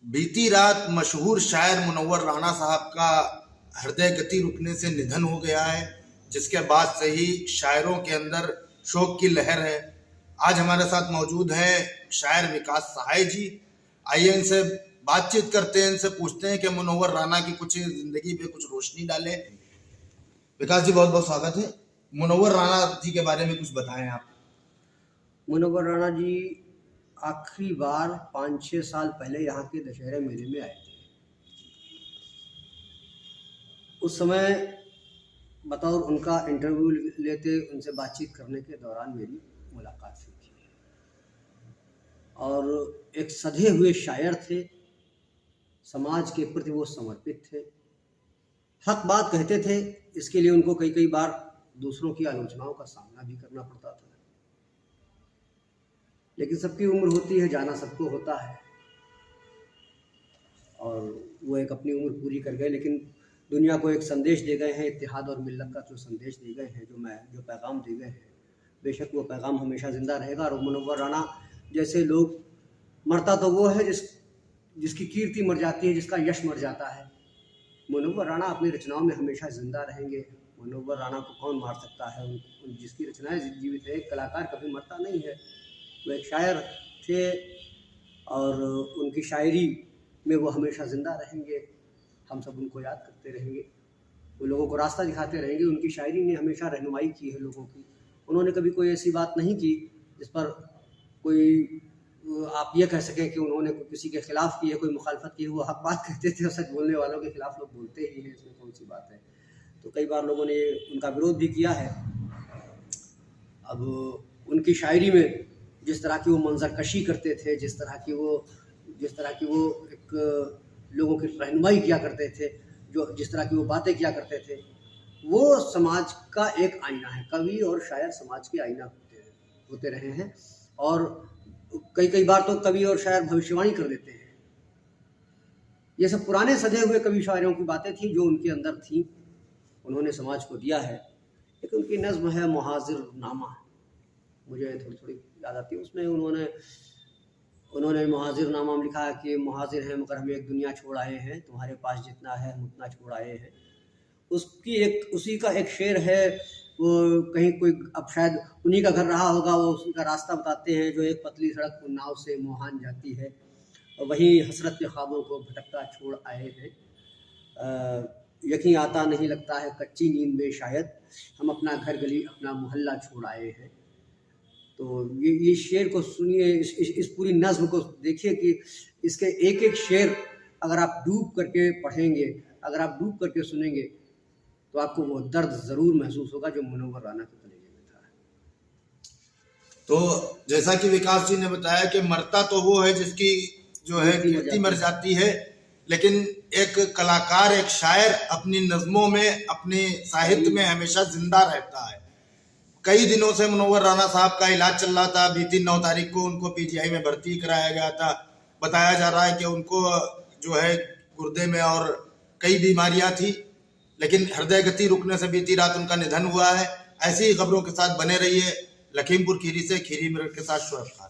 बीती रात मशहूर शायर मुनव्वर राना साहब का हृदय गति रुकने से निधन हो गया है, जिसके बाद से ही शायरों के अंदर शोक की लहर है। आज हमारे साथ मौजूद है शायर विकास सहाय जी। आइए इनसे बातचीत करते हैं, इनसे पूछते हैं कि मुनव्वर राना की कुछ जिंदगी पे कुछ रोशनी डाले। विकास जी, बहुत बहुत स्वागत है। मुनव्वर राना जी के बारे में कुछ बताएं आप। मुनव्वर राना जी आखिरी बार 5-6 साल पहले यहाँ के दशहरे मेले में आए थे। उस समय बतौर उनका इंटरव्यू लेते उनसे बातचीत करने के दौरान मेरी मुलाकात हुई थी। और एक सधे हुए शायर थे, समाज के प्रति वो समर्पित थे, हक बात कहते थे। इसके लिए उनको कई बार दूसरों की आलोचनाओं का सामना भी करना पड़ता था, लेकिन सबकी उम्र होती है, जाना सबको होता है। और वो एक अपनी उम्र पूरी कर गए, लेकिन दुनिया को एक संदेश दे गए हैं, इत्तेहाद और मिल्लत का जो संदेश दे गए हैं, जो पैगाम दे गए हैं, बेशक वो पैगाम हमेशा ज़िंदा रहेगा। और मुनव्वर राना जैसे लोग, मरता तो वो है जिसकी कीर्ति मर जाती है, जिसका यश मर जाता है। मुनव्वर राना अपनी रचनाओं में हमेशा ज़िंदा रहेंगे। मुनव्वर राना को कौन मार सकता है? जिसकी रचनाएं जीवित है। एक कलाकार कभी मरता नहीं है। वो एक शायर थे और उनकी शायरी में वो हमेशा ज़िंदा रहेंगे। हम सब उनको याद करते रहेंगे, वो लोगों को रास्ता दिखाते रहेंगे। उनकी शायरी ने हमेशा रहनुमाई की है लोगों की। उन्होंने कभी कोई ऐसी बात नहीं की जिस पर कोई आप ये कह सकें कि उन्होंने किसी के खिलाफ की है, कोई मुखालफत की है। वो हक बात कहते थे और सच बोलने वालों के खिलाफ लोग बोलते ही हैं, इसमें कौन सी बात है। तो कई बार लोगों ने उनका विरोध भी किया है। अब उनकी शायरी में जिस तरह की वो मंजरकशी करते थे, जिस तरह की वो एक लोगों की रहनुमाई किया करते थे, जिस तरह की वो बातें किया करते थे, वो समाज का एक आईना है। कवि और शायर समाज के आईना होते रहे हैं। और कई बार तो कवि और शायर भविष्यवाणी कर देते हैं। ये सब पुराने सधे हुए कवि शायरों की बातें थी जो उनके अंदर थी, उन्होंने समाज को दिया है। एक उनकी नज़्म है मुहाजिर नामा, मुझे थोड़ी याद आती है। उसमें उन्होंने मुहाजिर नामा में लिखा है कि मुहाजिर हैं मगर हम एक दुनिया छोड़ आए हैं, तुम्हारे पास जितना है हम उतना छोड़ आए हैं। उसी का एक शेर है। वो कहीं कोई, अब शायद उन्हीं का घर रहा होगा, वो उसी का रास्ता बताते हैं, जो एक पतली सड़क को नाव से मुहान जाती है, और वहीं हसरत के ख्वाबों को भटकता छोड़ आए हैं। यकीन आता नहीं लगता है कच्ची नींद में, शायद हम अपना घर गली अपना मोहल्ला छोड़ आए हैं। तो ये शेर को सुनिए, इस पूरी नज़्म को देखिए कि इसके एक एक शेर अगर आप डूब करके पढ़ेंगे, अगर आप डूब करके सुनेंगे, तो आपको वो दर्द ज़रूर महसूस होगा जो मुनव्वर राना के कलेजे में था। तो जैसा कि विकास जी ने बताया कि मरता तो वो है जिसकी जो है कीर्ति मर जाती है, लेकिन एक कलाकार, एक शायर अपनी नज़मों में, अपने साहित्य में हमेशा जिंदा रहता है। कई दिनों से मुनव्वर राना साहब का इलाज चल रहा था। बीती 9 तारीख को उनको पीजीआई में भर्ती कराया गया था। बताया जा रहा है कि उनको जो है गुर्दे में और कई बीमारियां थी, लेकिन हृदय गति रुकने से बीती रात उनका निधन हुआ है। ऐसी ही खबरों के साथ बने रहिए। लखीमपुर खीरी से खीरी मिरर के साथ शोएब खान।